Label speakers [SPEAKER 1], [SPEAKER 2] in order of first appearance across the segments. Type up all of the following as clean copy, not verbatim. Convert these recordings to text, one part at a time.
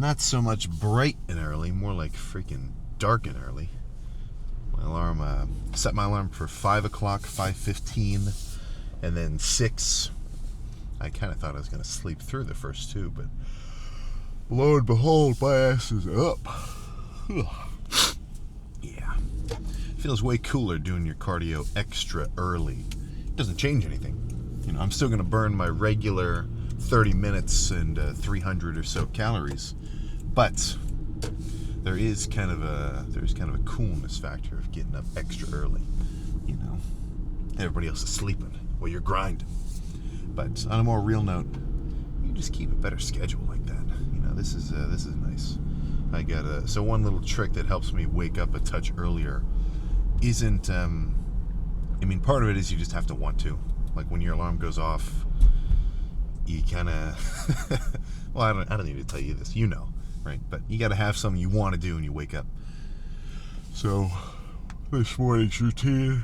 [SPEAKER 1] not so much bright and early, more like freaking dark and early. My alarm, set my alarm for 5 o'clock, 5:15, and then 6. I kind of thought I was going to sleep through the first two, but lo and behold, my ass is up. Yeah. Feels way cooler doing your cardio extra early. It doesn't change anything. You know, I'm still going to burn my regular 30 minutes and 300 or so calories, but there's kind of a coolness factor of getting up extra early. You know, everybody else is sleeping while you're grinding. But on a more real note, you just keep a better schedule like that. You know, this is nice. I got so one little trick that helps me wake up a touch earlier isn't. I mean, part of it is you just have to want to. Like when your alarm goes off, you kind of. Well, I don't need to tell you this. You know, right? But you got to have something you want to do when you wake up. So this morning's routine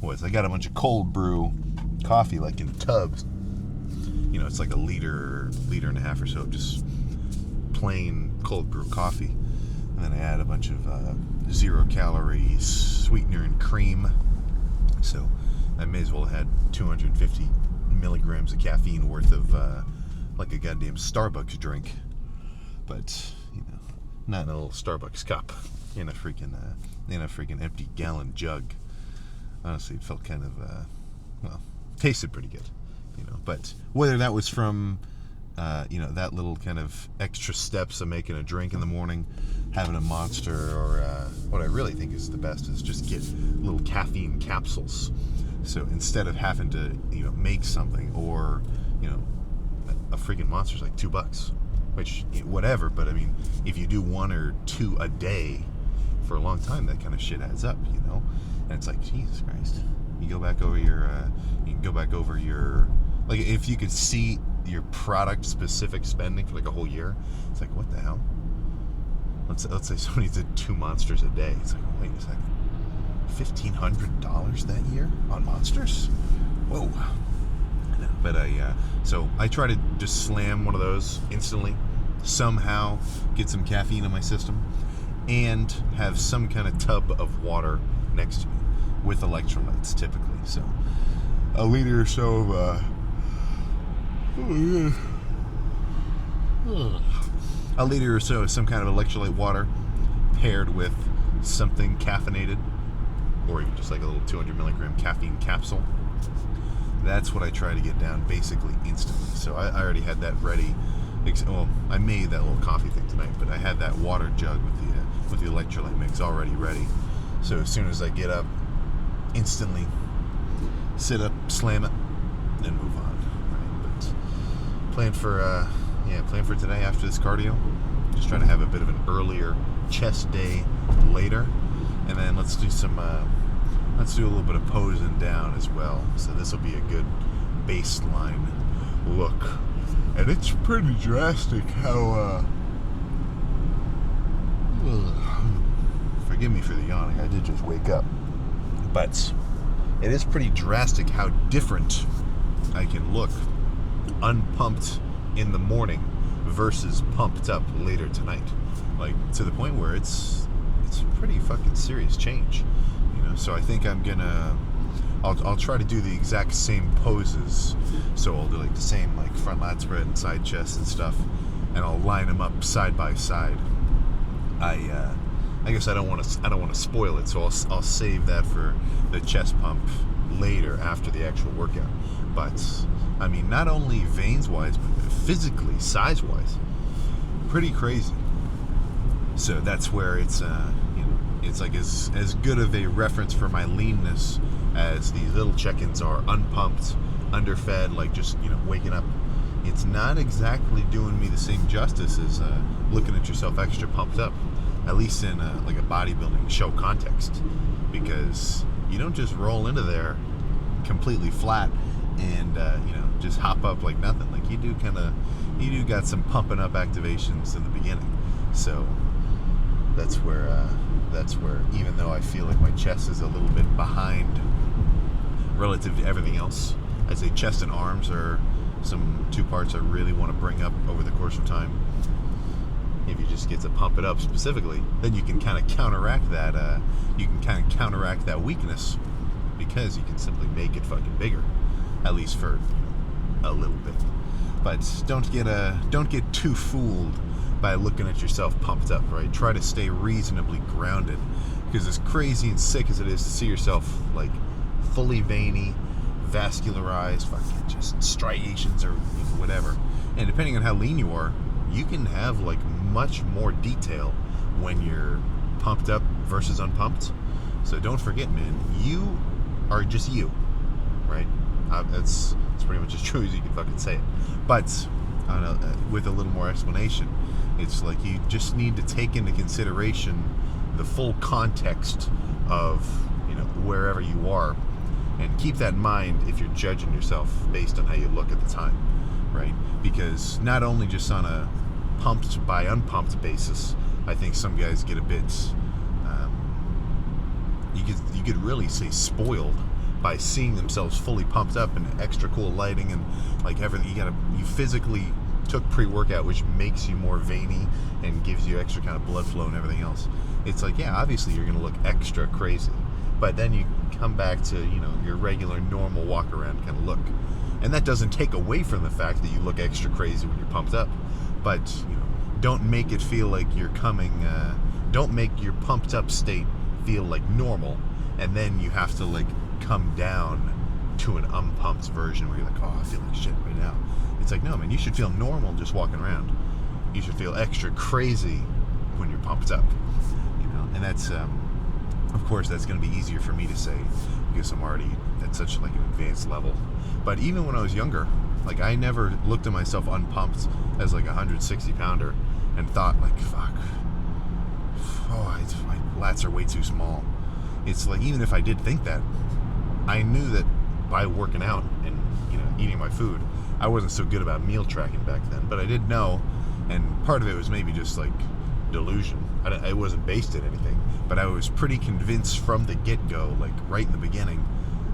[SPEAKER 1] was I got a bunch of cold brew coffee, like in tubs. You know, it's like a liter and a half or so of just plain cold brew coffee. And then I add a bunch of 0 calories sweetener and cream. So I may as well have had 250 milligrams of caffeine worth of like a goddamn Starbucks drink. But, you know, not in a little Starbucks cup. In a freaking empty gallon jug. Honestly, it felt kind of, well, tasted pretty good, you know. But whether that was from, you know, that little kind of extra steps of making a drink in the morning, having a Monster, or what I really think is the best is just get little caffeine capsules. So instead of having to, you know, make something, or, you know, a freaking Monster's like $2, which, whatever. But I mean, if you do 1 or 2 a day for a long time, that kind of shit adds up, you know. And it's like, Jesus Christ. You go back over your, like, if you could see your product specific spending for like a whole year, it's like, what the hell? Let's say somebody did 2 Monsters a day. It's like, oh, wait a second, $1,500 that year on Monsters? Whoa. No, but so I try to just slam one of those instantly, somehow get some caffeine in my system, and have some kind of tub of water next to me with electrolytes typically. So a liter or so of a liter or so of some kind of electrolyte water paired with something caffeinated, or even just like a little 200 milligram caffeine capsule. That's what I try to get down basically instantly. So I already had that ready. Well, I made that little coffee thing tonight, but I had that water jug with the electrolyte mix already ready. So as soon as I get up, instantly sit up, slam it, and move on. Right? But plan for today after this cardio. Just trying to have a bit of an earlier chest day later, and then let's do a little bit of posing down as well. So this will be a good baseline look. And it's pretty drastic how, forgive me for the yawning, I did just wake up. But it is pretty drastic how different I can look unpumped in the morning versus pumped up later tonight. Like, to the point where it's a pretty fucking serious change. You know, so I think I'm gonna... I'll try to do the exact same poses. So I'll do like the same like front lat spread and side chest and stuff, and I'll line them up side by side. I guess I don't want to spoil it, so I'll save that for the chest pump later after the actual workout. But I mean, not only veins wise, but physically, size wise, pretty crazy. So that's where it's it's like as good of a reference for my leanness as these little check-ins are. Unpumped, underfed, like just, you know, waking up. It's not exactly doing me the same justice as looking at yourself extra pumped up, at least in like a bodybuilding show context, because you don't just roll into there completely flat and you know, just hop up like nothing. Like you do got some pumping up activations in the beginning. So that's where even though I feel like my chest is a little bit behind relative to everything else, I'd say chest and arms are some two parts I really want to bring up over the course of time. If you just get to pump it up specifically, then you can kind of counteract that. You can kind of counteract that weakness because you can simply make it fucking bigger, at least for a little bit. But don't get too fooled by looking at yourself pumped up, right? Try to stay reasonably grounded, because as crazy and sick as it is to see yourself like fully veiny, vascularized, fucking just striations or whatever, and depending on how lean you are, you can have like much more detail when you're pumped up versus unpumped. So don't forget, man, you are just you, right? It's pretty much as true as you can fucking say it. But I don't know, with a little more explanation, it's like you just need to take into consideration the full context of wherever you are, and keep that in mind if you're judging yourself based on how you look at the time, right? Because not only just on a pumped by unpumped basis, I think some guys get a bit you could really say spoiled by seeing themselves fully pumped up and extra cool lighting and like everything. You physically took pre-workout, which makes you more veiny and gives you extra kind of blood flow and everything else. It's like, yeah, obviously you're gonna look extra crazy, but then you come back to your regular normal walk around kind of look, and that doesn't take away from the fact that you look extra crazy when you're pumped up. But don't make it feel like you're don't make your pumped up state feel like normal, and then you have to like come down to an unpumped version where you're like, oh, I feel like shit right now. It's like, no, man, you should feel normal just walking around. You should feel extra crazy when you're pumped up, and that's of course that's going to be easier for me to say because I'm already at such like an advanced level. But even when I was younger, like I never looked at myself unpumped as like a 160 pounder and thought like, fuck, my lats are way too small. It's like, even if I did think that, I knew that by working out and eating my food, I wasn't so good about meal tracking back then. But I did know, and part of it was maybe just like delusion. I wasn't based in anything, but I was pretty convinced from the get-go, like right in the beginning,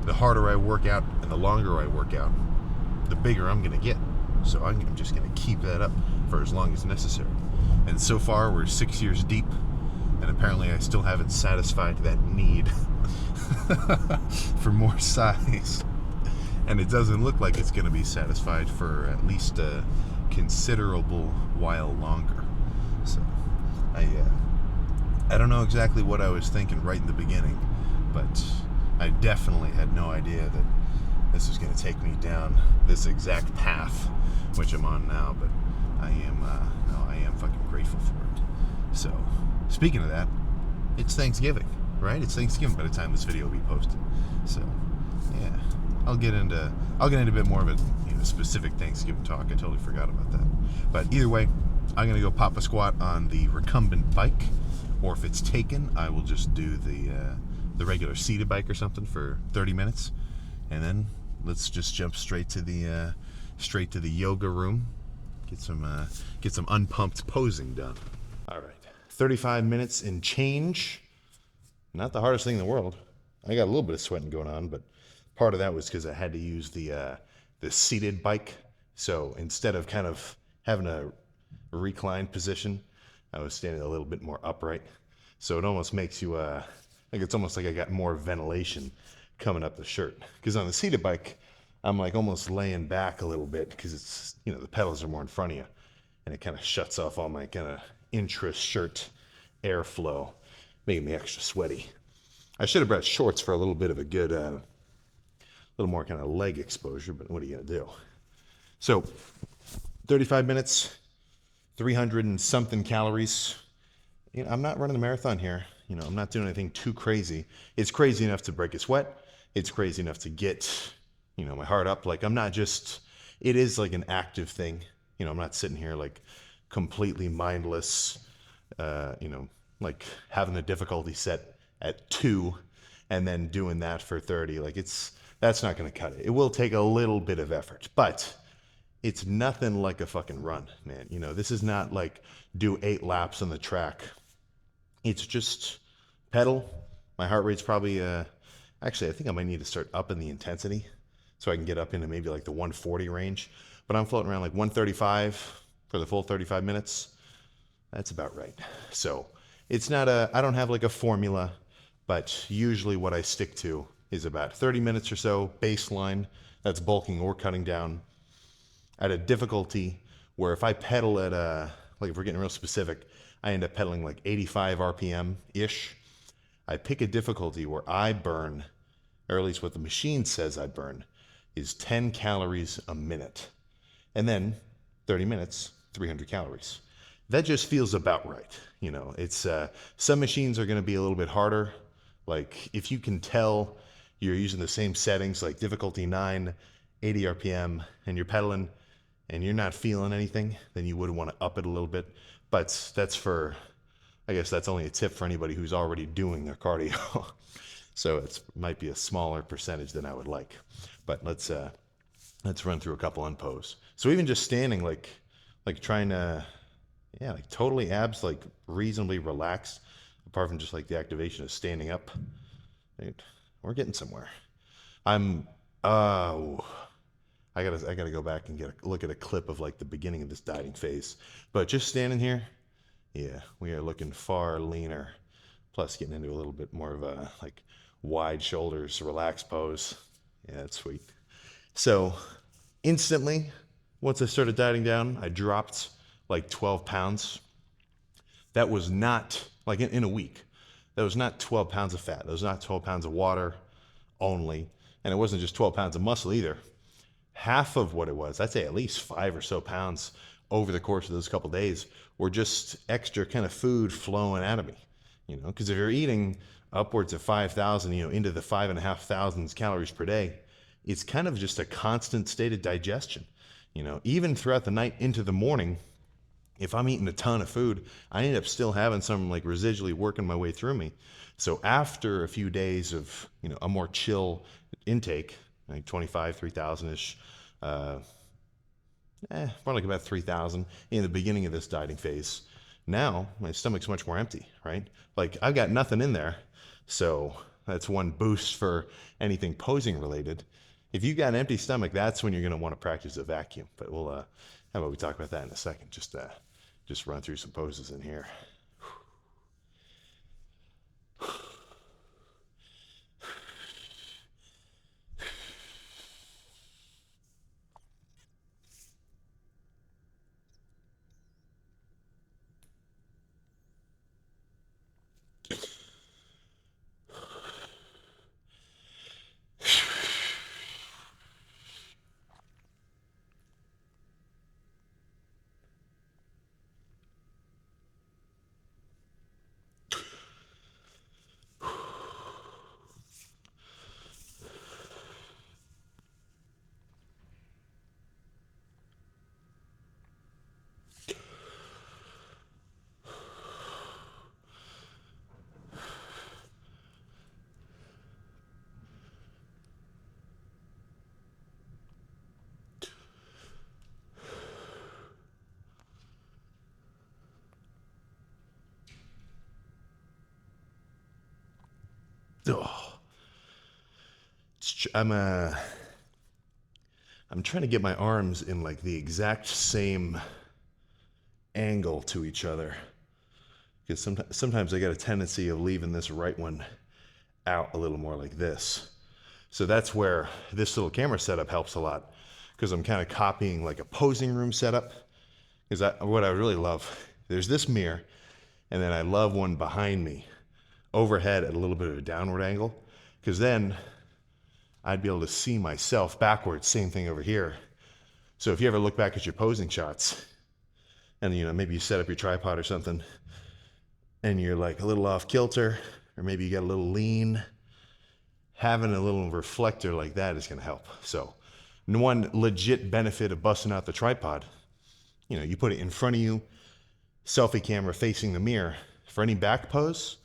[SPEAKER 1] the harder I work out and the longer I work out, the bigger I'm gonna get. So I'm just gonna keep that up for as long as necessary. And so far we're 6 years deep, and apparently I still haven't satisfied that need for more size. And it doesn't look like it's gonna be satisfied for at least a considerable while longer. So I don't know exactly what I was thinking right in the beginning, but I definitely had no idea that this was going to take me down this exact path, which I'm on now. But I am fucking grateful for it. So, speaking of that, it's Thanksgiving, right? It's Thanksgiving by the time this video will be posted. So, yeah, I'll get into a bit more of a specific Thanksgiving talk. I totally forgot about that. But either way, I'm gonna go pop a squat on the recumbent bike, or if it's taken, I will just do the regular seated bike or something for 30 minutes, and then let's just jump straight to the yoga room, get some unpumped posing done. All right, 35 minutes and change. Not the hardest thing in the world. I got a little bit of sweating going on, but part of that was because I had to use the seated bike. So instead of kind of having a reclined position, I was standing a little bit more upright. So it almost makes you like it's almost like I got more ventilation coming up the shirt. Because on the seated bike, I'm like almost laying back a little bit because it's the pedals are more in front of you, and it kind of shuts off all my kind of intra-shirt airflow, making me extra sweaty. I should have brought shorts for a little bit of a good, little more kind of leg exposure, but what are you gonna do? So, 35 minutes, 300 and something calories. I'm not running a marathon here. I'm not doing anything too crazy. It's crazy enough to break a sweat. It's crazy enough to get, my heart up. Like it is like an active thing. I'm not sitting here like completely mindless, like having the difficulty set at 2 and then doing that for 30. Like that's not going to cut it. It will take a little bit of effort, but it's nothing like a fucking run, man. This is not like do 8 laps on the track. It's just pedal. My heart rate's probably, actually, I think I might need to start upping the intensity so I can get up into maybe like the 140 range. but I'm floating around like 135 for the full 35 minutes. That's about right. So it's not I don't have like a formula, but usually what I stick to is about 30 minutes or so baseline. That's bulking or cutting down at a difficulty where if I pedal at like if we're getting real specific, I end up pedaling like 85 RPM ish. I pick a difficulty where I burn, or at least what the machine says I burn, is 10 calories a minute. And then 30 minutes, 300 calories. That just feels about right. You know, it's some machines are going to be a little bit harder. Like if you can tell you're using the same settings, like difficulty 9, 80 RPM, and you're pedaling and you're not feeling anything, then you would want to up it a little bit. But that's for, I guess that's only a tip for anybody who's already doing their cardio. So it might be a smaller percentage than I would like. But let's run through a couple unpose. So even just standing, like trying to, yeah, like totally abs, like reasonably relaxed, apart from just like the activation of standing up. Right? We're getting somewhere. I gotta go back and look at a clip of like the beginning of this dieting phase. But just standing here, yeah, we are looking far leaner. Plus getting into a little bit more of a like wide shoulders, relaxed pose. Yeah, that's sweet. So instantly, once I started dieting down, I dropped like 12 pounds. That was not, like in a week, that was not 12 pounds of fat. That was not 12 pounds of water only. And it wasn't just 12 pounds of muscle either. Half of what it was, I'd say at least 5 or so pounds over the course of those couple days, were just extra kind of food flowing out of me. You know, because if you're eating upwards of 5,000, you know, into the 5,500 calories per day, it's kind of just a constant state of digestion. You know, even throughout the night into the morning, if I'm eating a ton of food, I end up still having some like residually working my way through me. So after a few days of, you know, a more chill intake, like 25, 3,000-ish, more like about 3,000 in the beginning of this dieting phase. Now my stomach's much more empty, right? Like I've got nothing in there. So that's one boost for anything posing related. If you've got an empty stomach, that's when you're going to want to practice a vacuum. But we'll, how about we talk about that in a second? Just run through some poses in here. Oh. I'm trying to get my arms in like the exact same angle to each other, because sometimes I got a tendency of leaving this right one out a little more like this. So that's where this little camera setup helps a lot, because I'm kind of copying like a posing room setup. Because what I really love, there's this mirror, and then I love one behind me, overhead at a little bit of a downward angle, because then I'd be able to see myself backwards. Same thing over here. So if you ever look back at your posing shots, and you know maybe you set up your tripod or something, and you're like a little off kilter, or maybe you got a little lean, having a little reflector like that is going to help. So one legit benefit of busting out the tripod, you know, you put it in front of you, selfie camera facing the mirror. For any back pose,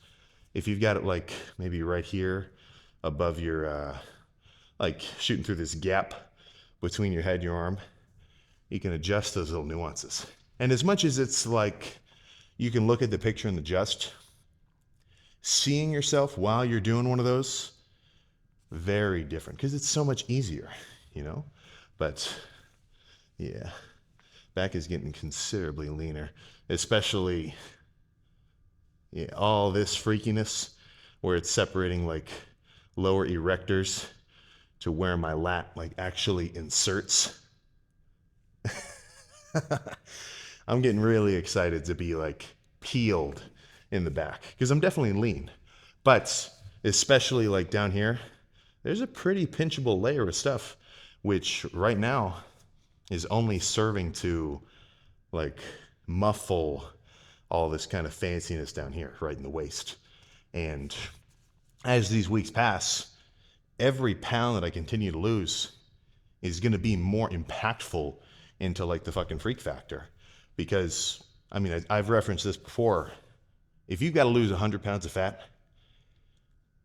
[SPEAKER 1] if you've got it like maybe right here above your, like shooting through this gap between your head and your arm, you can adjust those little nuances. And as much as it's like you can look at the picture and adjust, seeing yourself while you're doing one of those, very different, because it's so much easier, you know. But Yeah, back is getting considerably leaner, especially all this freakiness where it's separating like lower erectors to where my lat like actually inserts. I'm getting really excited to be like peeled in the back because I'm definitely lean, but especially like down here, there's a pretty pinchable layer of stuff, which right now is only serving to like muffle all this kind of fanciness down here, right in the waist. And as these weeks pass, every pound that I continue to lose is going to be more impactful into like the fucking freak factor. Because, I mean, I've referenced this before. If you've got to lose 100 pounds of fat,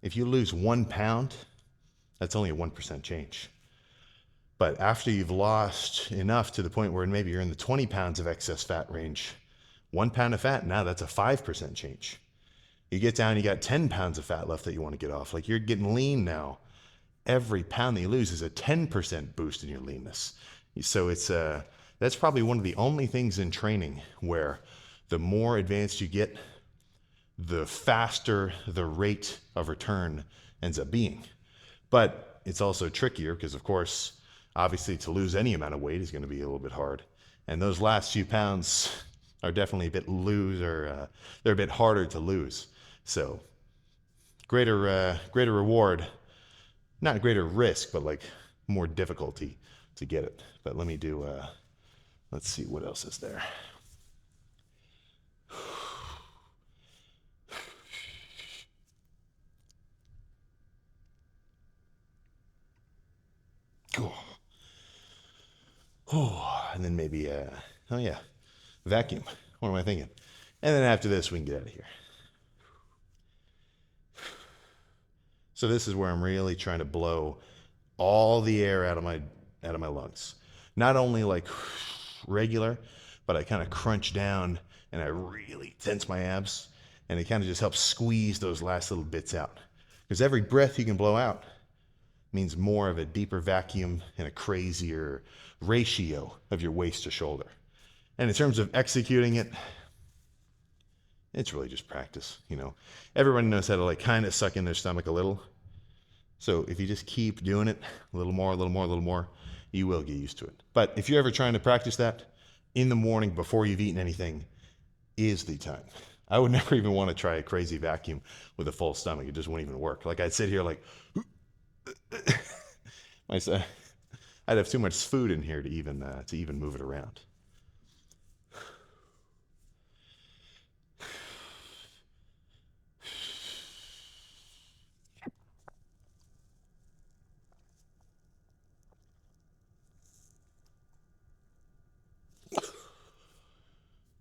[SPEAKER 1] if you lose 1 pound, that's only a 1% change. But after you've lost enough to the point where maybe you're in the 20 pounds of excess fat range, 1 pound of fat, now that's a 5% change. You get down, you got 10 pounds of fat left that you want to get off. Like you're getting lean now. Every pound that you lose is a 10% boost in your leanness. So it's that's probably one of the only things in training where the more advanced you get, the faster the rate of return ends up being. But it's also trickier because, of course, obviously to lose any amount of weight is going to be a little bit hard. And those last few pounds are definitely a bit they're a bit harder to lose. So greater reward, not greater risk, but like more difficulty to get it. But let me do, let's see what else is there. Oh, and then maybe, oh yeah, vacuum. What am I thinking? And then after this, we can get out of here. So this is where I'm really trying to blow all the air out of my lungs. Not only like regular, but I kind of crunch down and I really tense my abs, and it kind of just helps squeeze those last little bits out. Because every breath you can blow out means more of a deeper vacuum and a crazier ratio of your waist to shoulder. And in terms of executing it, it's really just practice, you know. Everyone knows how to like kind of suck in their stomach a little. So if you just keep doing it a little more, a little more, a little more, you will get used to it. But if you're ever trying to practice that in the morning before you've eaten anything is the time. I would never even want to try a crazy vacuum with a full stomach. It just wouldn't even work. Like I'd sit here like, I'd have too much food in here to even move it around.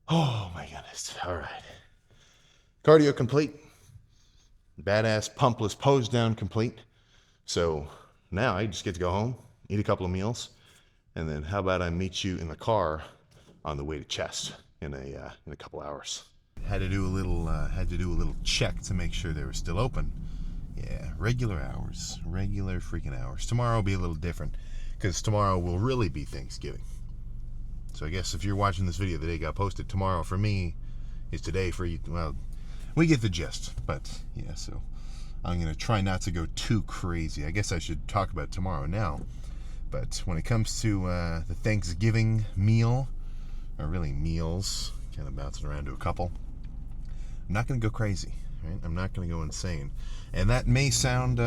[SPEAKER 1] Oh my goodness. All right. Cardio complete. Badass pumpless pose down complete. So now I just get to go home, eat a couple of meals, and then how about I meet you in the car on the way to chest in a couple hours. Had to do a little check to make sure they were still open. Yeah, regular hours, regular freaking hours. Tomorrow will be a little different because tomorrow will really be Thanksgiving. So I guess if you're watching this video the day it got posted, tomorrow for me is today for you. Well, we get the gist, but yeah, so I'm going to try not to go too crazy. I guess I should talk about tomorrow now. But when it comes to the Thanksgiving meal, or really meals, kind of bouncing around to a couple, I'm not going to go crazy, right? I'm not going to go insane. And that may sound,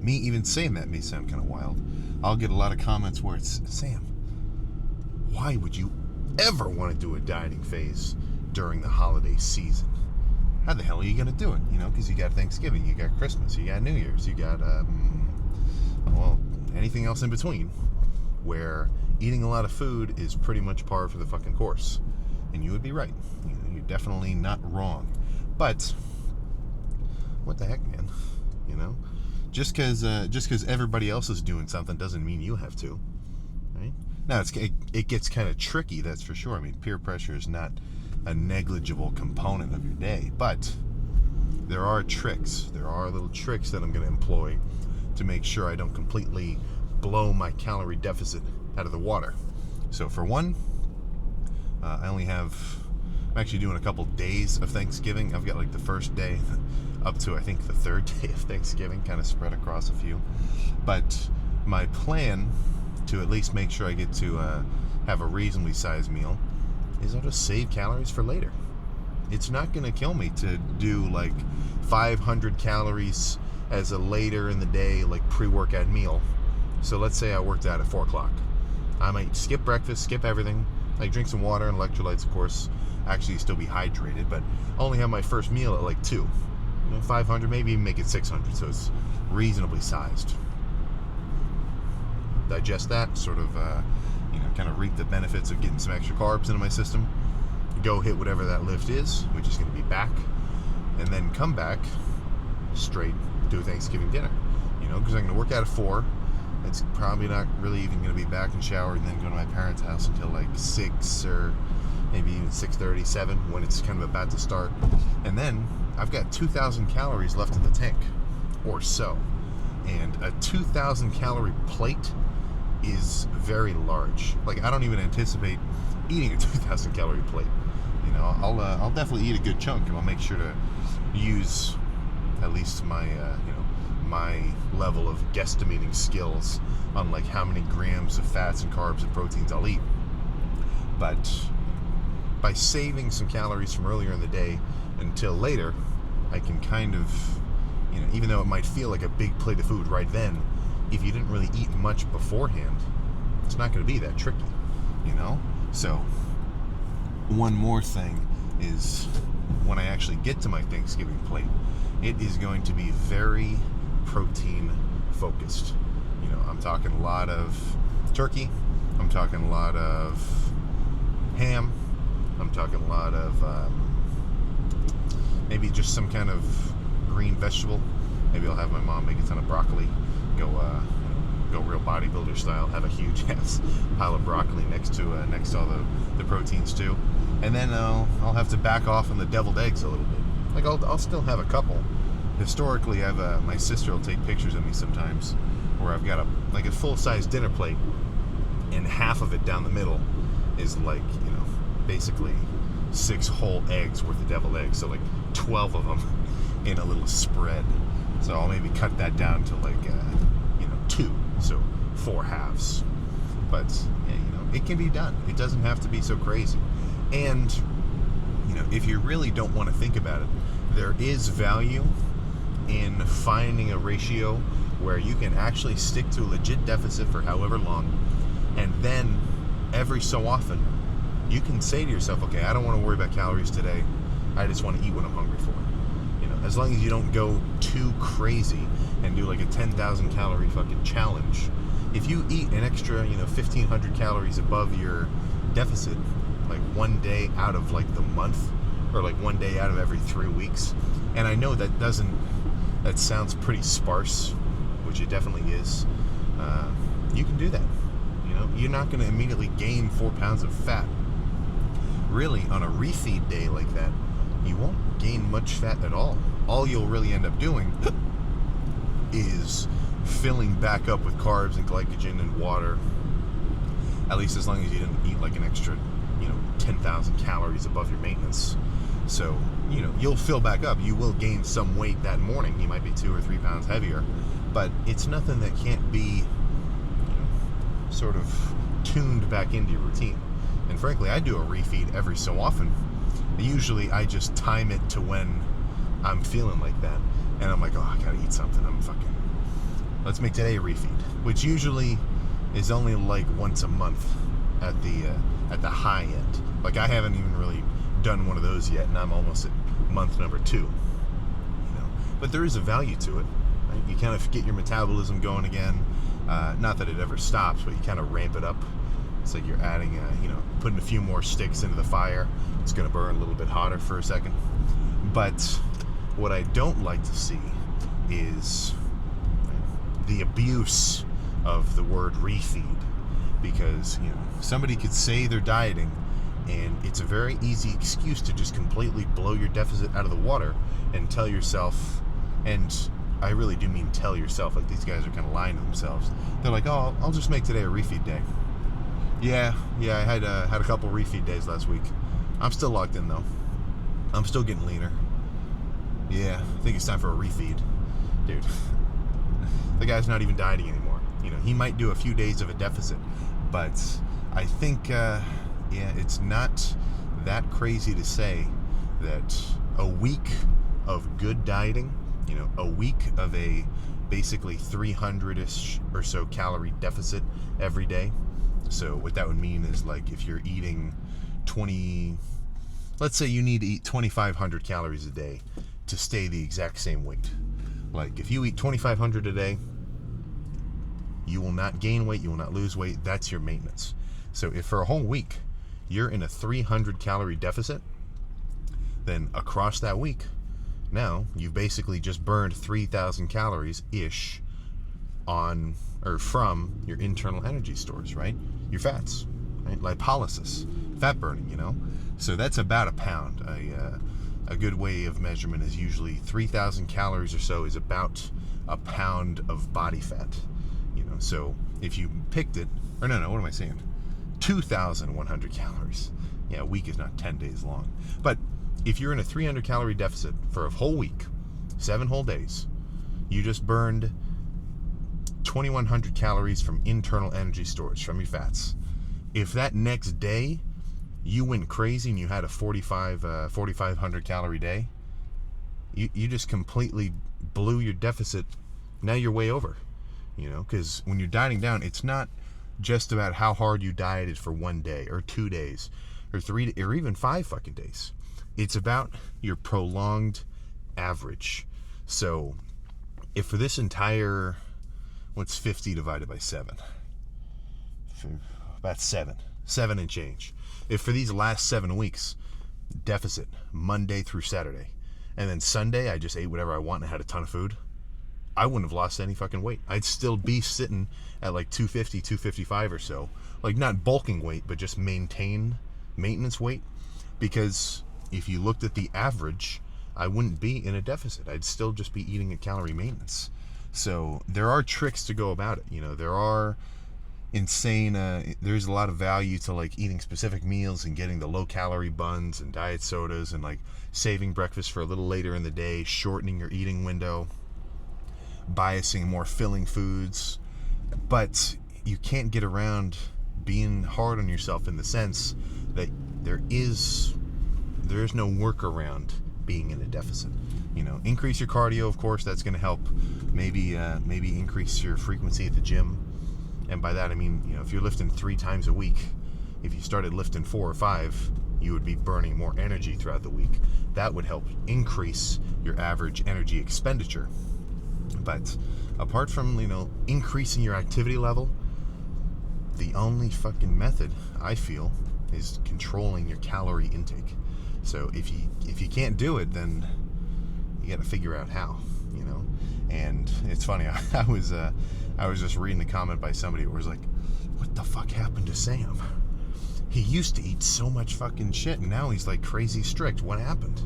[SPEAKER 1] me even saying that may sound kind of wild. I'll get a lot of comments where it's, Sam, why would you ever want to do a dieting phase during the holiday season? How the hell are you going to do it? You know, because you got Thanksgiving, you got Christmas, you got New Year's, you got, well, anything else in between, where eating a lot of food is pretty much par for the fucking course. And you would be right. You know, you're definitely not wrong. But what the heck, man? You know, just because everybody else is doing something doesn't mean you have to, right? Now it gets kind of tricky, that's for sure. I mean, peer pressure is not a negligible component of your day, but there are tricks. There are little tricks that I'm going to employ to make sure I don't completely blow my calorie deficit out of the water. So for one, I'm actually doing a couple days of Thanksgiving. I've got like the first day up to I think the third day of Thanksgiving, kind of spread across a few. But my plan to at least make sure I get to have a reasonably sized meal is I'll just save calories for later. It's not going to kill me to do like 500 calories as a later in the day like pre-workout meal. So let's say I worked out at 4 o'clock. I might skip breakfast, skip everything, like drink some water and electrolytes, of course, actually still be hydrated, but only have my first meal at like 2. 500, maybe even make it 600, so it's reasonably sized. Digest that, sort of, kind of reap the benefits of getting some extra carbs into my system. Go hit whatever that lift is, which is going to be back, and then come back straight to a Thanksgiving dinner. Because I'm going to work out at 4. It's probably not really even going to be back and shower and then go to my parents' house until like 6 or maybe even 6:30, 7 when it's kind of about to start. And then I've got 2,000 calories left in the tank, or so. And a 2,000 calorie plate is very large. Like, I don't even anticipate eating a 2,000 calorie plate. I'll definitely eat a good chunk, and I'll make sure to use at least my my level of guesstimating skills on like how many grams of fats and carbs and proteins I'll eat. But by saving some calories from earlier in the day until later, I can kind of, even though it might feel like a big plate of food right then, if you didn't really eat much beforehand, it's not going to be that tricky, So one more thing is when I actually get to my Thanksgiving plate, it is going to be very protein focused. I'm talking a lot of turkey, I'm talking a lot of ham, I'm talking a lot of maybe just some kind of green vegetable. Maybe I'll have my mom make a ton of broccoli, go real bodybuilder style, have a huge ass pile of broccoli next to all the proteins too. And then I'll have to back off on the deviled eggs a little bit. Like I'll still have a couple. Historically, my sister will take pictures of me sometimes where I've got a full-size dinner plate, and half of it down the middle is like, basically 6 whole eggs worth of deviled eggs. So like 12 of them in a little spread. So I'll maybe cut that down to like 2, so 4 halves. But it can be done. It doesn't have to be so crazy. And if you really don't want to think about it, there is value in finding a ratio where you can actually stick to a legit deficit for however long, and then every so often you can say to yourself, okay, I don't want to worry about calories today, I just want to eat what I'm hungry for. As long as you don't go too crazy and do like a 10,000 calorie fucking challenge. If you eat an extra 1,500 calories above your deficit like one day out of like the month, or like one day out of every 3 weeks, and I know that sounds pretty sparse, which it definitely is, you can do that. You're not going to immediately gain 4 pounds of fat. Really, on a refeed day like that, you won't gain much fat at all. All you'll really end up doing is filling back up with carbs and glycogen and water, at least as long as you didn't eat like an extra 10,000 calories above your maintenance. So you'll fill back up. You will gain some weight that morning. You might be 2 or 3 pounds heavier, but it's nothing that can't be sort of tuned back into your routine. And frankly, I do a refeed every so often. Usually I just time it to when I'm feeling like that, and I'm like, oh, I gotta eat something. Let's make today a refeed, which usually is only like once a month at the high end. Like, I haven't even really done one of those yet, and I'm almost at month number 2. But there is a value to it. Right? You kind of get your metabolism going again. Not that it ever stops, but you kind of ramp it up. It's like you're adding, putting a few more sticks into the fire. It's going to burn a little bit hotter for a second. But what I don't like to see is the abuse of the word refeed. Because, somebody could say they're dieting, and it's a very easy excuse to just completely blow your deficit out of the water and tell yourself, and I really do mean tell yourself, like these guys are kind of lying to themselves. They're like, oh, I'll just make today a refeed day. Yeah, I had a couple refeed days last week. I'm still locked in though. I'm still getting leaner. Yeah, I think it's time for a refeed, dude. The guy's not even dieting anymore. You know, he might do a few days of a deficit, but I think, it's not that crazy to say that a week of good dieting, you know, a week of a basically 300-ish or so calorie deficit every day. So what that would mean is, like, if you're eating let's say you need to eat 2,500 calories a day to stay the exact same weight. Like, if you eat 2,500 a day, you will not gain weight, you will not lose weight. That's your maintenance. So if for a whole week you're in a 300 calorie deficit, then across that week, now you've basically just burned 3,000 calories ish on or from your internal energy stores, right? Your fats, right? Lipolysis, fat burning, you know. So that's about a pound. A good way of measurement is usually 3,000 calories or so is about a pound of body fat, you know. So if you picked it, or no, what am I saying? 2,100 calories. Yeah, a week is not 10 days long. But if you're in a 300 calorie deficit for a whole week, 7 whole days, you just burned 2,100 calories from internal energy storage, from your fats. If that next day you went crazy and you had a 4,500 calorie day, you just completely blew your deficit. Now you're way over, you know, because when you're dieting down, it's not just about how hard you dieted for 1 day or 2 days or 3 or even 5 fucking days. It's about your prolonged average. So if for this entire, what's 50 divided by 7? About 7 and change. If for these last 7 weeks, deficit Monday through Saturday, and then Sunday I just ate whatever I want and had a ton of food, I wouldn't have lost any fucking weight. I'd still be sitting at like 250, 255 or so. Like, not bulking weight, but just maintenance weight. Because if you looked at the average, I wouldn't be in a deficit. I'd still just be eating at calorie maintenance. So there are tricks to go about it. You know, there are there's a lot of value to, like, eating specific meals and getting the low calorie buns and diet sodas and, like, saving breakfast for a little later in the day, shortening your eating window, biasing more filling foods. But you can't get around being hard on yourself, in the sense that there is no workaround being in a deficit. You know, increase your cardio, of course, that's going to help. Maybe increase your frequency at the gym. And by that I mean, you know, if you're lifting 3 times a week, if you started lifting 4 or 5, you would be burning more energy throughout the week. That would help increase your average energy expenditure. But apart from, you know, increasing your activity level, the only fucking method, I feel, is controlling your calorie intake. So if you can't do it, then you got to figure out how, you know. And it's funny, I was just reading a comment by somebody who was like, what the fuck happened to Sam? He used to eat so much fucking shit, and now he's like crazy strict. What happened?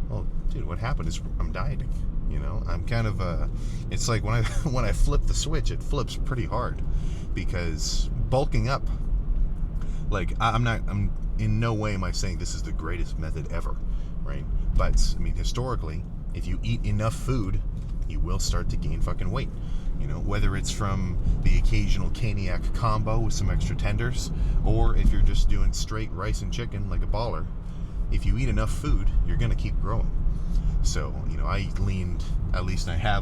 [SPEAKER 1] Well, dude, what happened is I'm dieting. You know, I'm kind of it's like when I flip the switch, it flips pretty hard, because bulking up, like, I'm in no way am I saying this is the greatest method ever, right? But I mean, historically, if you eat enough food, you will start to gain fucking weight. You know, whether it's from the occasional caniac combo with some extra tenders, or if you're just doing straight rice and chicken like a baller, if you eat enough food, you're gonna keep growing. So, you know, I have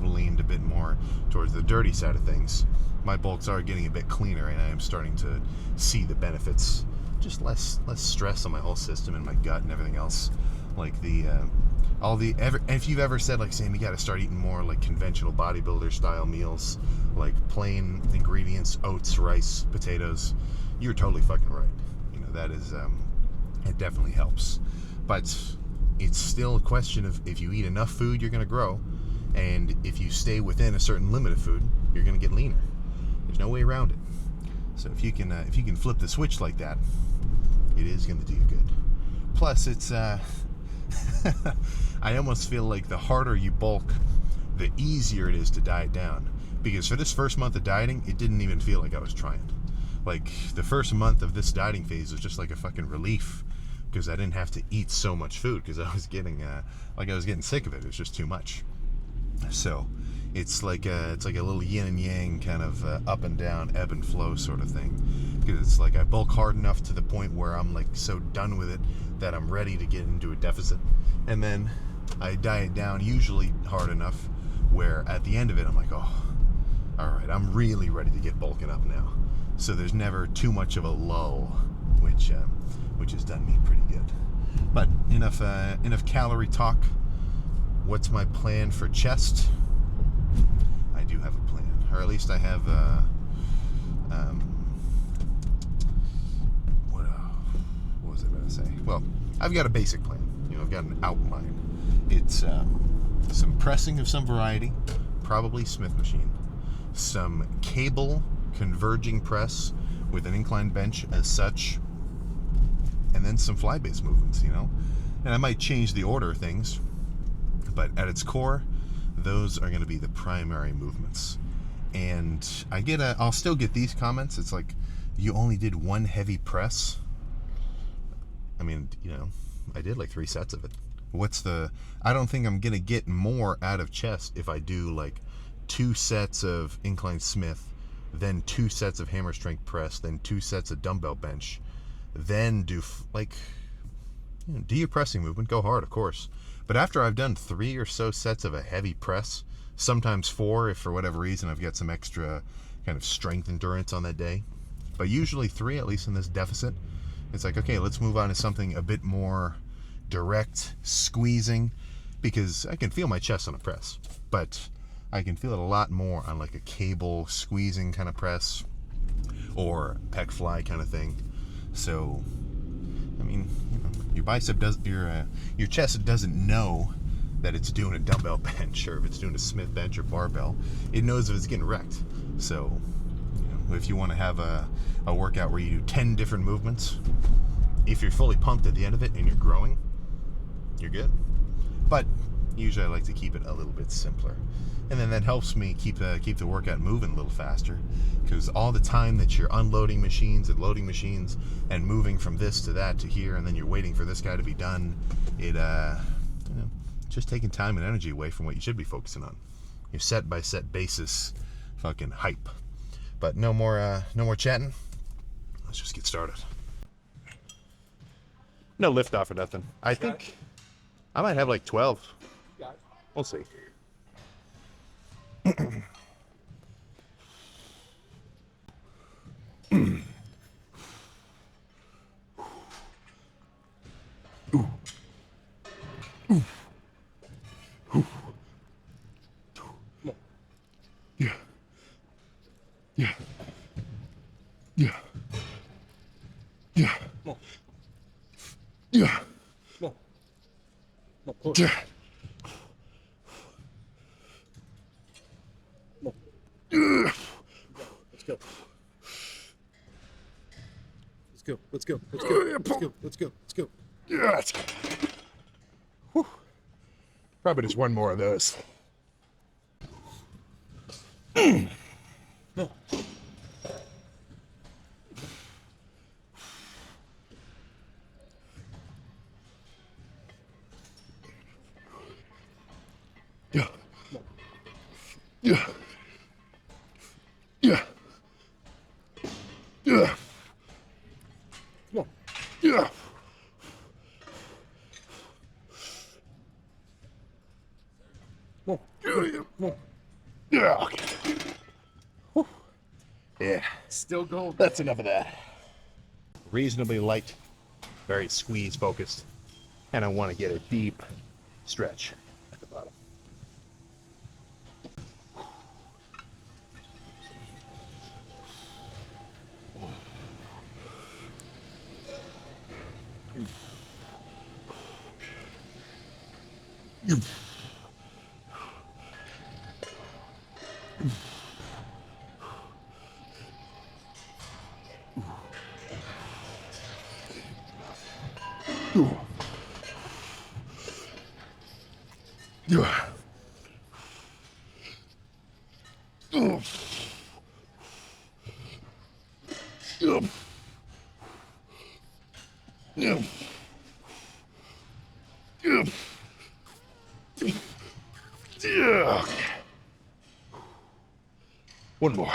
[SPEAKER 1] leaned a bit more towards the dirty side of things. My bulks are getting a bit cleaner, and I am starting to see the benefits. Just less stress on my whole system and my gut and everything else. Like if you've ever said, like, Sam, you got to start eating more like conventional bodybuilder style meals, like plain ingredients, oats, rice, potatoes, you're totally fucking right. You know, that is it definitely helps. But it's still a question of, if you eat enough food, you're going to grow, and if you stay within a certain limit of food, you're going to get leaner. There's no way around it. So if you can flip the switch like that, it is going to do you good. Plus, it's I almost feel like the harder you bulk, the easier it is to diet down. Because for this first month of dieting, it didn't even feel like I was trying. Like, the first month of this dieting phase was just like a fucking relief, because I didn't have to eat so much food, because I was getting sick of it. It was just too much. So it's like a little yin and yang kind of up and down, ebb and flow sort of thing. Because it's like I bulk hard enough to the point where I'm like so done with it that I'm ready to get into a deficit, and then I diet down usually hard enough where at the end of it I'm like, oh, all right, I'm really ready to get bulking up now. So there's never too much of a lull, which has done me pretty good. But enough calorie talk. What's my plan for chest? I do have a plan, or at least I have what was I going to say? Well, I've got a basic plan. I've got an outline. It's some pressing of some variety, probably Smith machine, some cable converging press with an inclined bench as such, and then some fly base movements, And I might change the order of things, but at its core, those are going to be the primary movements. And I'll still get these comments. It's like, you only did one heavy press. I mean, I did like 3 sets of it. I don't think I'm going to get more out of chest if I do like 2 sets of inclined Smith, then 2 sets of hammer strength press, then 2 sets of dumbbell bench, then do do your pressing movement, go hard, of course. But after I've done 3 or so sets of a heavy press, sometimes 4 if for whatever reason I've got some extra kind of strength endurance on that day, but usually 3, at least in this deficit, it's like, okay, let's move on to something a bit more direct, squeezing, because I can feel my chest on a press, but I can feel it a lot more on like a cable squeezing kind of press or pec fly kind of thing. So, I mean, your chest doesn't know that it's doing a dumbbell bench, or if it's doing a Smith bench or barbell. It knows if it's getting wrecked. So, if you want to have a workout where you do 10 different movements, if you're fully pumped at the end of it and you're growing, you're good. But usually I like to keep it a little bit simpler, and then that helps me keep the workout moving a little faster, because all the time that you're unloading machines and loading machines and moving from this to that to here, and then you're waiting for this guy to be done, it just taking time and energy away from what you should be focusing on. Your set by set basis fucking hype. But no more chatting. Let's just get started. No lift off or nothing. I think I might have like 12. We'll see. Yeah. Yeah. Yeah. Yeah. Yeah. Yeah.
[SPEAKER 2] Let's go. Let's go. Let's go. Let's go. Let's go. Let's go. Let's go.
[SPEAKER 1] Yeah, that's good. Whew. Probably just one more of those.
[SPEAKER 2] No.
[SPEAKER 1] Yeah. Yeah. Yeah. Yeah.
[SPEAKER 2] Come on.
[SPEAKER 1] Yeah.
[SPEAKER 2] Come on.
[SPEAKER 1] Yeah.
[SPEAKER 2] Come on.
[SPEAKER 1] Yeah. Okay. Whew. Yeah.
[SPEAKER 2] Still going.
[SPEAKER 1] That's enough of that. Reasonably light, very squeeze focused, and I want to get a deep stretch at the bottom. Yeah. Okay. One more.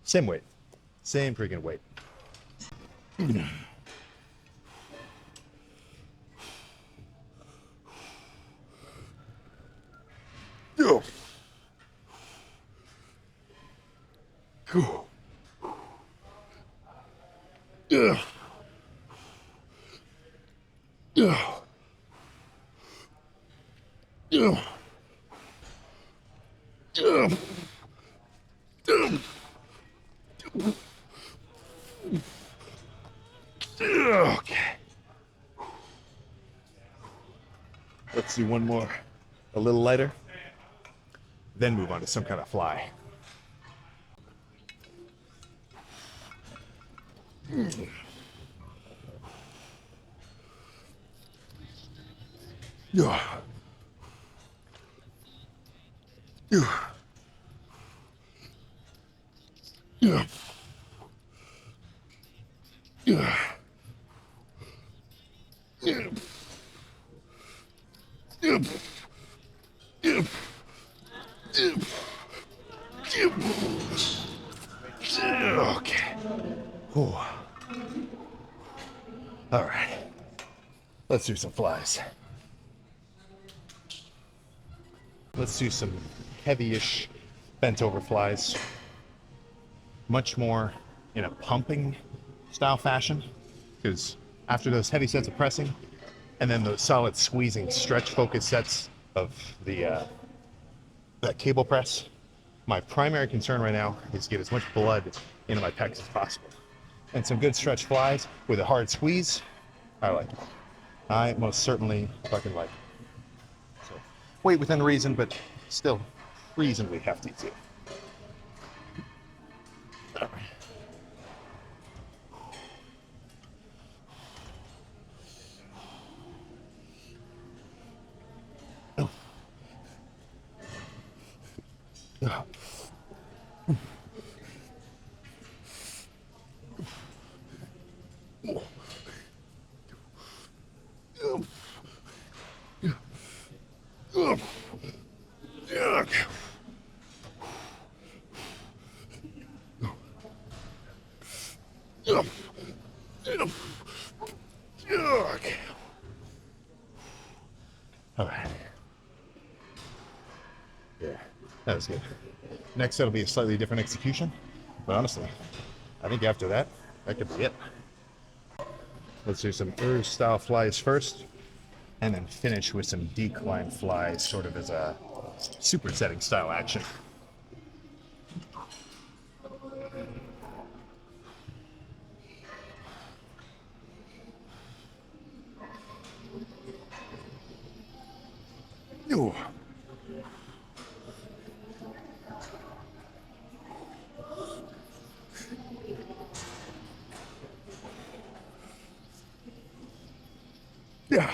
[SPEAKER 1] Same weight. Same freaking weight. Go. Go. Yeah. Yeah. Yeah. Yeah. Okay. Let's do one more, a little lighter, then move on to some kind of fly. Yeah. Yeah. Yeah. Yeah. Yeah. Yeah. Yeah. Yeah. Okay. Whew. All right. Let's do some flies. Let's do some heavy-ish bent over flies. Much more in a pumping style fashion, because after those heavy sets of pressing and then those solid squeezing stretch focus sets of the that cable press, my primary concern right now is to get as much blood into my pecs as possible. And some good stretch flies with a hard squeeze, I like. I most certainly fucking like. So, weight within reason, but still reasonably hefty too. All right. All right. Yeah, that was good. Next set will be a slightly different execution, but honestly, I think after that, that could be it. Let's do some Urs style flies first, and then finish with some decline flies, sort of as a supersetting style action. Ooh. Yeah.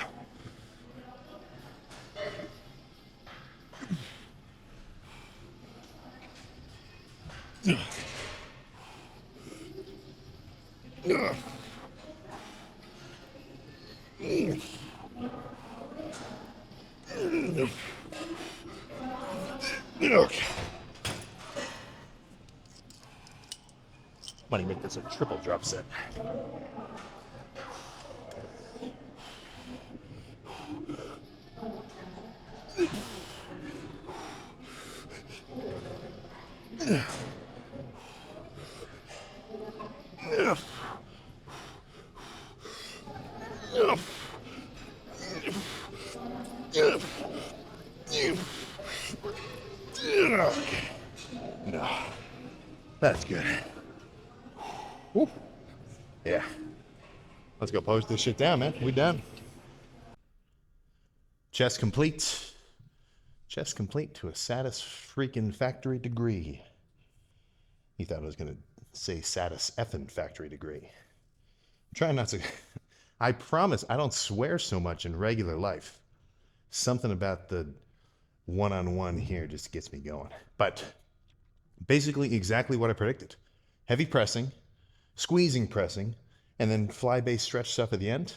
[SPEAKER 1] Okay. Might make this a triple drop set. Okay. No, that's good. Woo. Yeah. Let's go post this shit down, man. We done. Chest complete. Chest complete to a satis freaking factory degree. He thought I was gonna say satis effing factory degree. I'm trying not to. I promise I don't swear so much in regular life. Something about the one-on-one here just gets me going. But basically exactly what I predicted. Heavy pressing, squeezing pressing, and then fly-based stretch stuff at the end.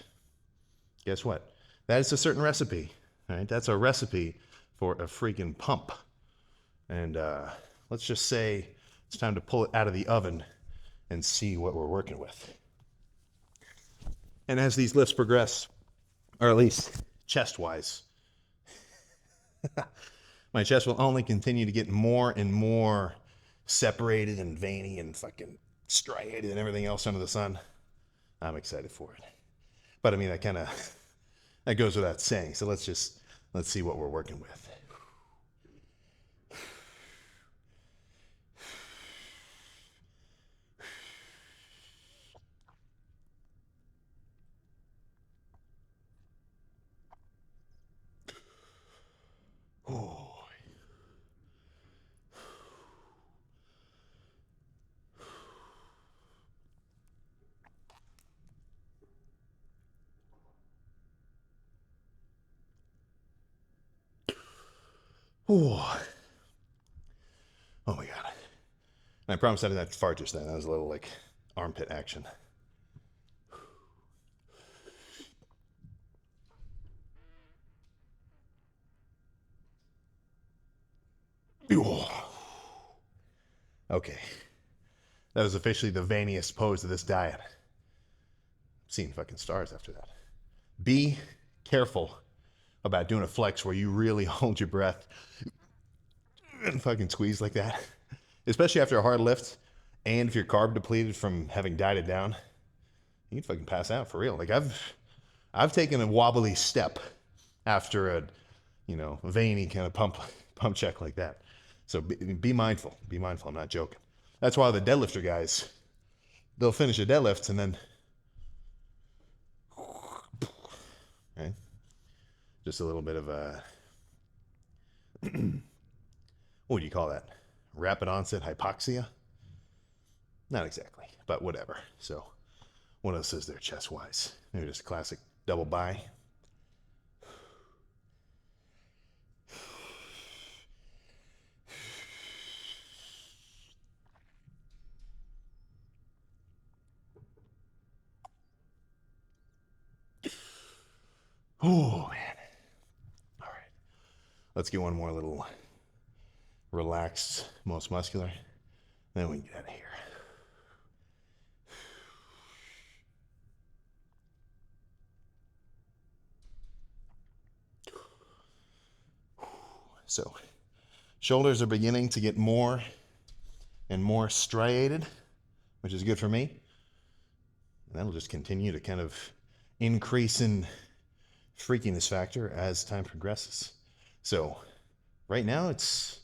[SPEAKER 1] guess what? That is a certain recipe, right? That's a recipe for a freaking pump. And let's just say it's time to pull it out of the oven and see what we're working with. And as these lifts progress, or at least chest-wise, my chest will only continue to get more and more separated and veiny and fucking striated and everything else under the sun. I'm excited for it. But I mean, that goes without saying. So let's see what we're working with. Oh. Oh. Oh my God. And I promise I didn't have to fart just then. That was a little like armpit action. Okay. That was officially the veiniest pose of this diet. I'm seeing fucking stars after that. Be careful about doing a flex where you really hold your breath and fucking squeeze like that. Especially after a hard lift, and if you're carb depleted from having dieted down, you can fucking pass out for real. Like I've taken a wobbly step after a, veiny kind of pump check like that. So be mindful. Be mindful. I'm not joking. That's why the deadlifter guys, they'll finish a deadlift and then, right? Just a little bit of a, what do you call that? Rapid onset hypoxia? Not exactly, but whatever. So what else is there chest-wise? Maybe just a classic double bi. Oh, man. All right. Let's get one more little relaxed, most muscular. Then we can get out of here. So, shoulders are beginning to get more and more striated, which is good for me. And that'll just continue to kind of increase in freakiness factor as time progresses. So, right now it's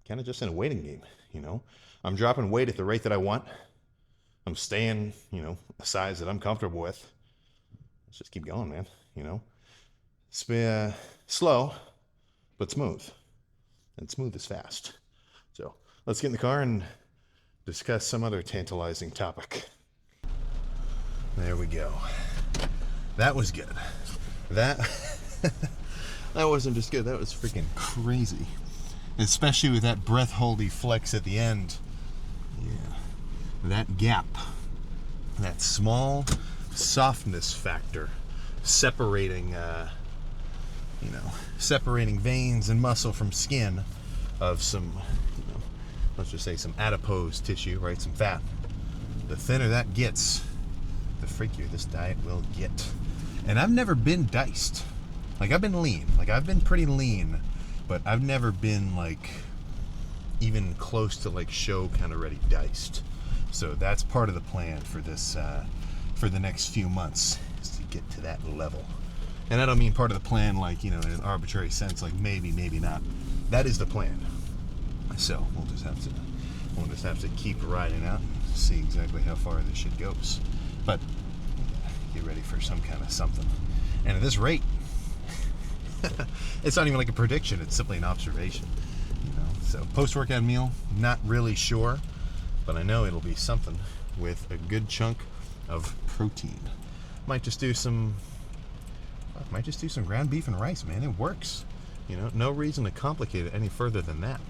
[SPEAKER 1] kind of just in a waiting game, I'm dropping weight at the rate that I want. I'm staying, a size that I'm comfortable with. Let's just keep going, man, It's been slow, but smooth. And smooth is fast. So let's get in the car and discuss some other tantalizing topic. There we go. That was good. That wasn't just good. That was freaking crazy. Especially with that breath-holdy flex at the end. Yeah. That gap. That small softness factor separating, separating veins and muscle from skin of some, let's just say some adipose tissue, right? Some fat. The thinner that gets, the freakier this diet will get. And I've never been diced. Like, I've been lean. Like, I've been pretty lean, but I've never been, like, even close to, like, show kind of ready diced. So that's part of the plan for this, for the next few months, is to get to that level. And I don't mean part of the plan, like, in an arbitrary sense, like maybe, maybe not. That is the plan. So we'll just have to keep riding out and see exactly how far this shit goes. But get ready for some kind of something. And at this rate, it's not even like a prediction, it's simply an observation. So post-workout meal, not really sure, but I know it'll be something with a good chunk of protein. Might just do some ground beef and rice, man. It works. No reason to complicate it any further than that.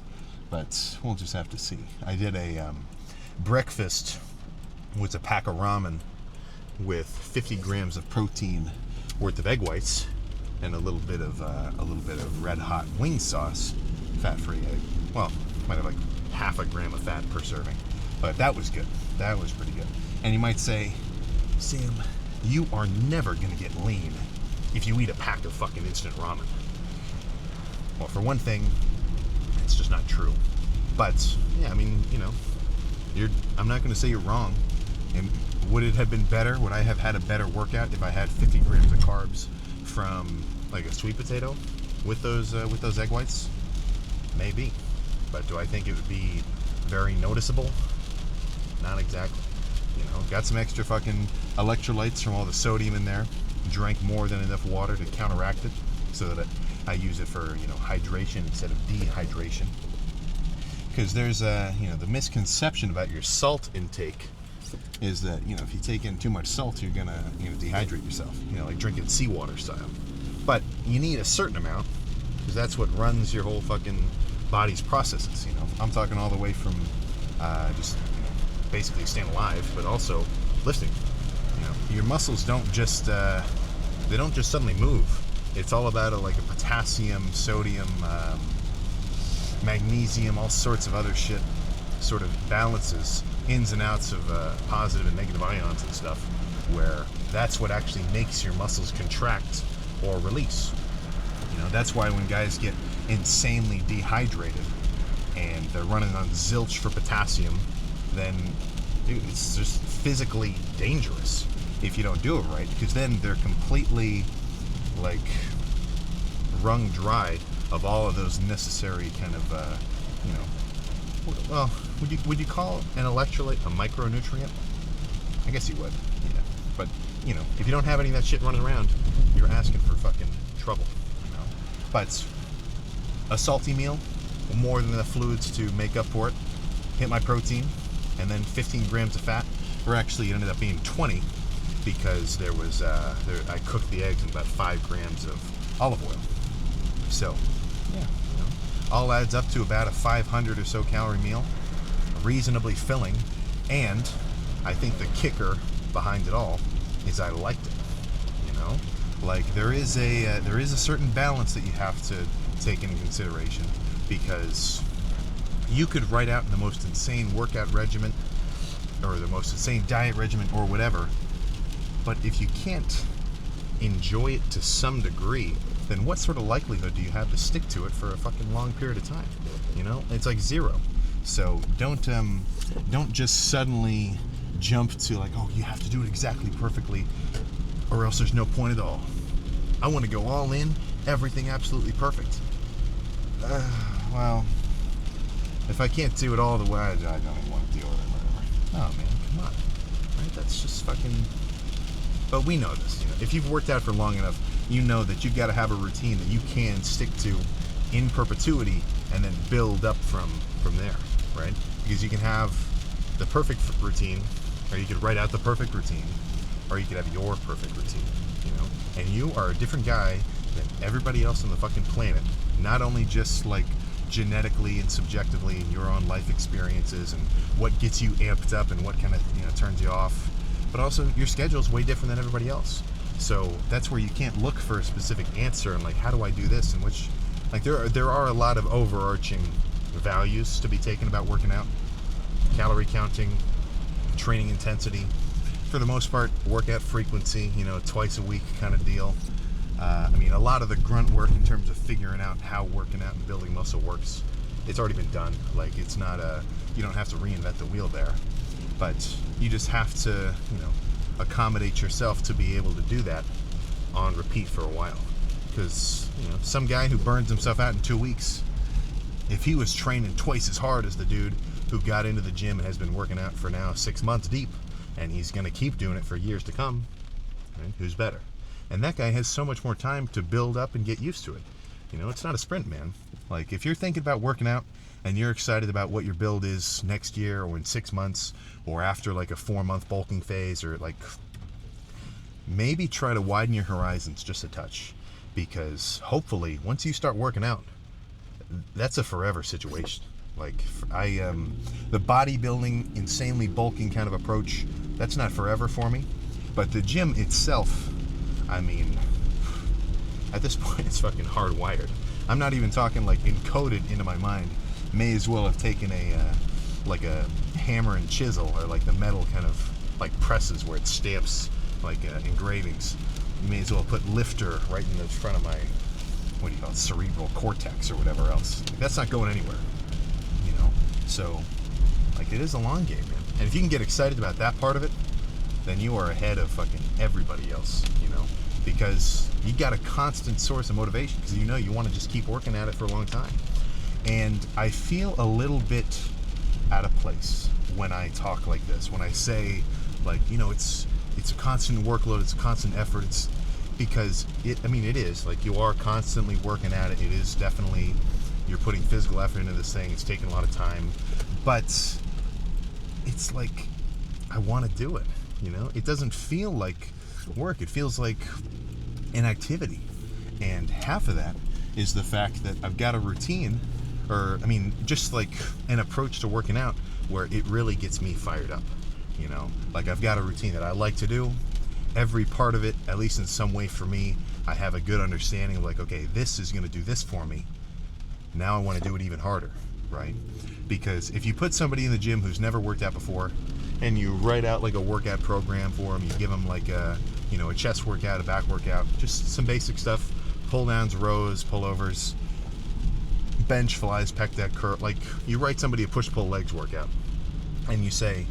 [SPEAKER 1] But we'll just have to see. I did a breakfast with a pack of ramen with 50 grams of protein worth of egg whites and a little bit of red hot wing sauce, fat-free egg. Well, might have like half a gram of fat per serving, but that was good. That was pretty good. And you might say, Sam, you are never gonna get lean if you eat a pack of fucking instant ramen. Well, for one thing, it's just not true. But yeah, I mean, you know, I'm not gonna say you're wrong. And would it have been better? Would I have had a better workout if I had 50 grams of carbs from like a sweet potato with those egg whites? Maybe. But do I think it would be very noticeable? Not exactly. You know, got some extra fucking electrolytes from all the sodium in there. Drank more than enough water to counteract it, so that I use it for, you know, hydration instead of dehydration. Because there's the misconception about your salt intake is that, you know, if you take in too much salt, you're gonna dehydrate yourself. You know, like drinking seawater style. But you need a certain amount, because that's what runs your whole fucking body's processes. You know, I'm talking all the way from just, you know, basically staying alive, but also lifting. You know, your muscles don't just suddenly move. It's all about a potassium, sodium, magnesium, all sorts of other shit sort of balances, ins and outs of positive and negative ions and stuff, where that's what actually makes your muscles contract or release. You know, that's why when guys get insanely dehydrated and they're running on zilch for potassium, then dude, it's just physically dangerous if you don't do it right, because then they're completely like wrung dry of all of those necessary kind of well, would you call an electrolyte a micronutrient? I guess you would. Yeah. But you know, if you don't have any of that shit running around, you're asking for fucking trouble. You know. But a salty meal, more than enough fluids to make up for it. Hit my protein, and then 15 grams of fat. Or actually, it ended up being 20 because there was I cooked the eggs in about 5 grams of olive oil. So, yeah, you know, all adds up to about a 500 or so calorie meal, reasonably filling, and I think the kicker behind it all is I liked it. You know, like there is a certain balance that you have to take into consideration, because you could write out the most insane workout regimen or the most insane diet regimen or whatever, but if you can't enjoy it to some degree, then what sort of likelihood do you have to stick to it for a fucking long period of time? You know, it's like zero. So don't just suddenly jump to like, oh, you have to do it exactly perfectly, or else there's no point at all. I want to go all in, everything absolutely perfect. Well, if I can't do it all the way, I don't even want to deal with it. Whatever. Oh man, come on. Right? That's just fucking. But we know this. You know, if you've worked out for long enough, you know that you've got to have a routine that you can stick to in perpetuity, and then build up from there, right? Because you can have the perfect routine, or you could write out the perfect routine, or you could have your perfect routine, you know? And you are a different guy than everybody else on the fucking planet, not only just like genetically and subjectively in your own life experiences and what gets you amped up and what kind of, you know, turns you off, but also your schedule's way different than everybody else. So that's where you can't look for a specific answer and like, how do I do this? And which, like, there are a lot of overarching values to be taken about working out. Calorie counting, training intensity, for the most part, workout frequency, you know, twice a week kind of deal. I mean, a lot of the grunt work in terms of figuring out how working out and building muscle works, it's already been done. Like, it's not you don't have to reinvent the wheel there, but you just have to, you know, accommodate yourself to be able to do that on repeat for a while. Because, you know, some guy who burns himself out in 2 weeks, if he was training twice as hard as the dude who got into the gym and has been working out for now 6 months deep, and he's going to keep doing it for years to come, right? Who's better? And that guy has so much more time to build up and get used to it. You know, it's not a sprint, man. Like, if you're thinking about working out and you're excited about what your build is next year or in 6 months or after like a 4-month bulking phase, or like, maybe try to widen your horizons just a touch, because hopefully once you start working out, that's a forever situation. Like, the bodybuilding, insanely bulking kind of approach, that's not forever for me. But the gym itself, I mean, at this point, it's fucking hardwired. I'm not even talking like encoded into my mind. May as well have taken like a hammer and chisel, or like the metal kind of like presses where it stamps like engravings. You may as well put lifter right in the front of my, what do you call it, cerebral cortex or whatever else. Like, that's not going anywhere, you know? So, like, it is a long game, man. And if you can get excited about that part of it, then you are ahead of fucking everybody else, you know? Because you got a constant source of motivation, because you know you want to just keep working at it for a long time. And I feel a little bit out of place when I talk like this, when I say, like, you know, it's a constant workload, it's a constant effort. It's because it is like you are constantly working at it. It is definitely, you're putting physical effort into this thing. It's taking a lot of time, but it's like I want to do it, you know? It doesn't feel like work. It feels like an activity. And half of that is the fact that I've got a routine, or just like an approach to working out where it really gets me fired up, you know? Like, I've got a routine that I like to do. Every part of it, at least in some way for me, I have a good understanding of, like, okay, this is going to do this for me. Now I want to do it even harder, right? Because if you put somebody in the gym who's never worked out before, and you write out like a workout program for them, you give them like a chest workout, a back workout, just some basic stuff, pull downs, rows, pullovers, bench, flies, pec deck, curl. Like, you write somebody a push-pull legs workout, and you say,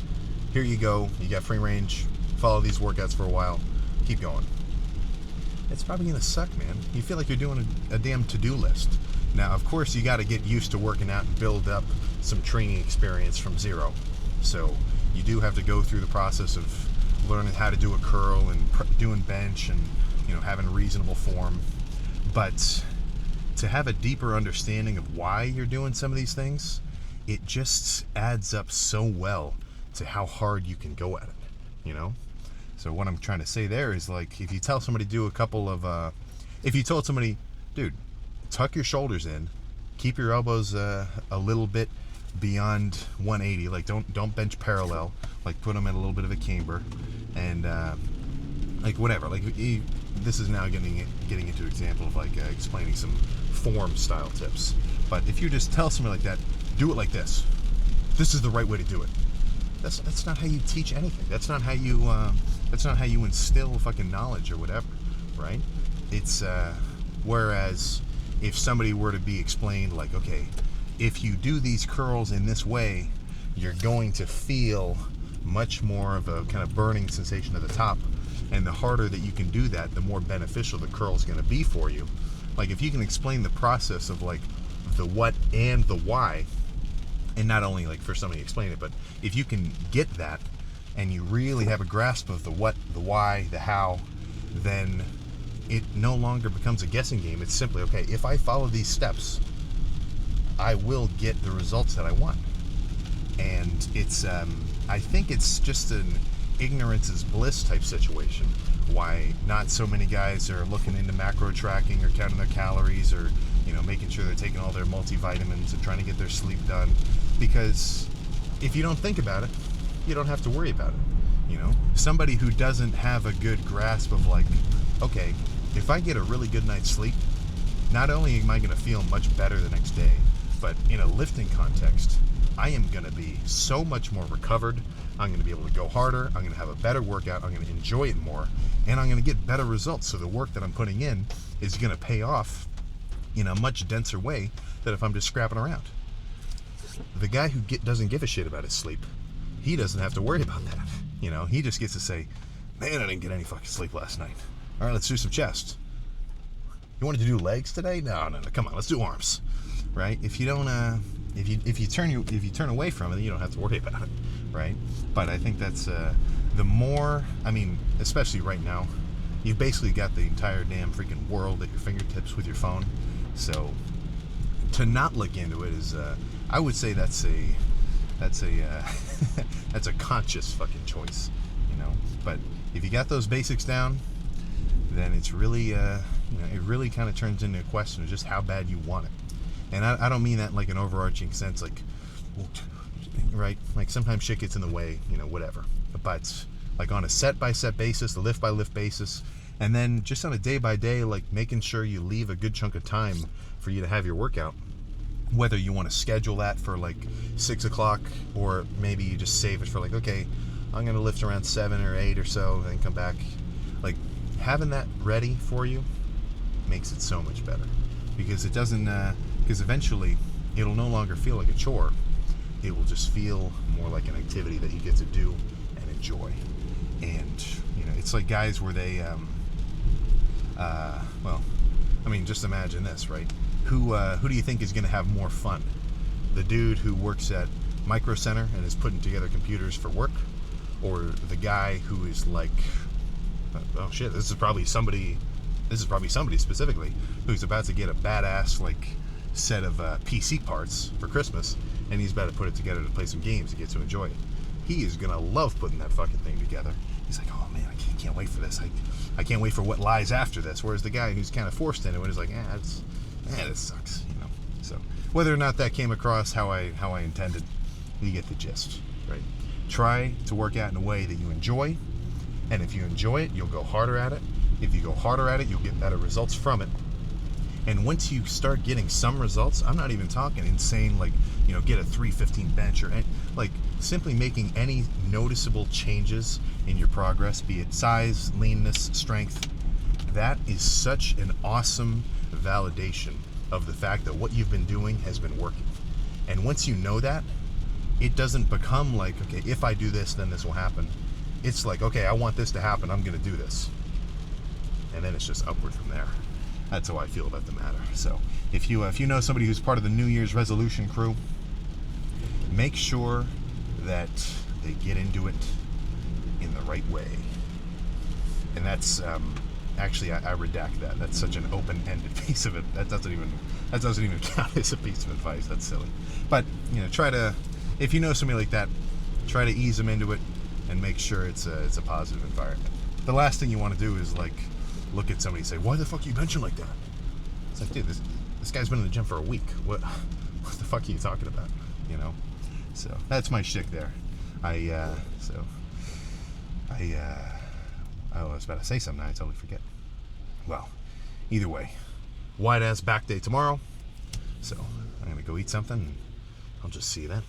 [SPEAKER 1] here you go, you got free range, follow these workouts for a while, keep going. It's probably gonna suck, man. You feel like you're doing a damn to-do list. Now, of course, you got to get used to working out and build up some training experience from zero. So you do have to go through the process of learning how to do a curl and doing bench and, you know, having reasonable form. But to have a deeper understanding of why you're doing some of these things, it just adds up so well to how hard you can go at it, you know? So what I'm trying to say there is, like, if you tell somebody to do a couple of, if you told somebody, dude, tuck your shoulders in, keep your elbows a little bit beyond 180, like don't bench parallel, like put them at a little bit of a camber, and like whatever, like this is now getting into example of like explaining some form style tips. But if you just tell somebody like that, do it like this is the right way to do it. That's not how you teach anything. That's not how you instill fucking knowledge or whatever, right? It's whereas if somebody were to be explained, like, okay, if you do these curls in this way, you're going to feel much more of a kind of burning sensation at the top, and the harder that you can do that, the more beneficial the curl is going to be for you. Like, if you can explain the process of like the what and the why, and not only like for somebody to explain it, but if you can get that and you really have a grasp of the what, the why, the how, then it no longer becomes a guessing game. It's simply, okay, if I follow these steps, I will get the results that I want. And it's, I think it's just an ignorance is bliss type situation. Why not so many guys are looking into macro tracking or counting their calories, or, you know, making sure they're taking all their multivitamins and trying to get their sleep done. Because if you don't think about it, you don't have to worry about it. You know, somebody who doesn't have a good grasp of, like, okay, if I get a really good night's sleep, not only am I going to feel much better the next day, but in a lifting context, I am going to be so much more recovered. I'm going to be able to go harder. I'm going to have a better workout. I'm going to enjoy it more, and I'm going to get better results. So the work that I'm putting in is going to pay off in a much denser way than if I'm just scrapping around. The guy who doesn't give a shit about his sleep, he doesn't have to worry about that. You know, he just gets to say, man, I didn't get any fucking sleep last night. All right, let's do some chest. You wanted to do legs today? No, come on, let's do arms, right? If you don't, if you turn away from it, you don't have to worry about it, right? But I think that's the more, especially right now, you've basically got the entire damn freaking world at your fingertips with your phone. So to not look into it is, I would say that's a that's a conscious fucking choice, you know. But if you got those basics down, then it's really, it really kind of turns into a question of just how bad you want it. And I don't mean that in like an overarching sense, like, right? Like sometimes shit gets in the way, you know, whatever. But like on a set-by-set basis, a lift-by-lift basis, And then just on a day by day, like making sure you leave a good chunk of time for you to have your workout. Whether you want to schedule that for like 6 o'clock, or maybe you just save it for like, okay, I'm going to lift around 7 or 8 or so, and then come back. Like having that ready for you makes it so much better, because it doesn't, because eventually it'll no longer feel like a chore. It will just feel more like an activity that you get to do and enjoy. And, you know, it's like guys where they, well, I mean, just imagine this, right? Who do you think is going to have more fun? The dude who works at Micro Center and is putting together computers for work, or the guy who is like, oh shit, this is probably somebody specifically who's about to get a badass like set of PC parts for Christmas, and he's about to put it together to play some games to get to enjoy it. He is gonna love putting that fucking thing together. He's like, oh man, I can't wait for this. I can't wait for what lies after this. Whereas the guy who's kind of forced into it is like, this sucks, you know. So whether or not that came across how I intended, you get the gist, right? Try to work out in a way that you enjoy, and if you enjoy it, you'll go harder at it. If you go harder at it, you'll get better results from it. And once you start getting some results, I'm not even talking insane, like, you know, get a 315 bench or like simply making any noticeable changes in your progress, be it size, leanness, strength. That is such an awesome validation of the fact that what you've been doing has been working. And once you know that, it doesn't become like, okay, if I do this, then this will happen. It's like, okay, I want this to happen, I'm going to do this. And then it's just upward from there. That's how I feel about the matter. So if you know somebody who's part of the New Year's resolution crew, make sure that they get into it in the right way. And that's actually, I redact that. That's such an open-ended piece of it. That doesn't even count as a piece of advice. That's silly. But you know, try to, if you know somebody like that, try to ease them into it and make sure it's a positive environment. The last thing you want to do is like look at somebody and say, why the fuck are you benching like that? It's like, dude, this guy's been in the gym for a week. What the fuck are you talking about? You know? So that's my shtick there. I was about to say something, I totally forget. Well, either way, wide ass back day tomorrow. So I'm gonna go eat something, and I'll just see you then.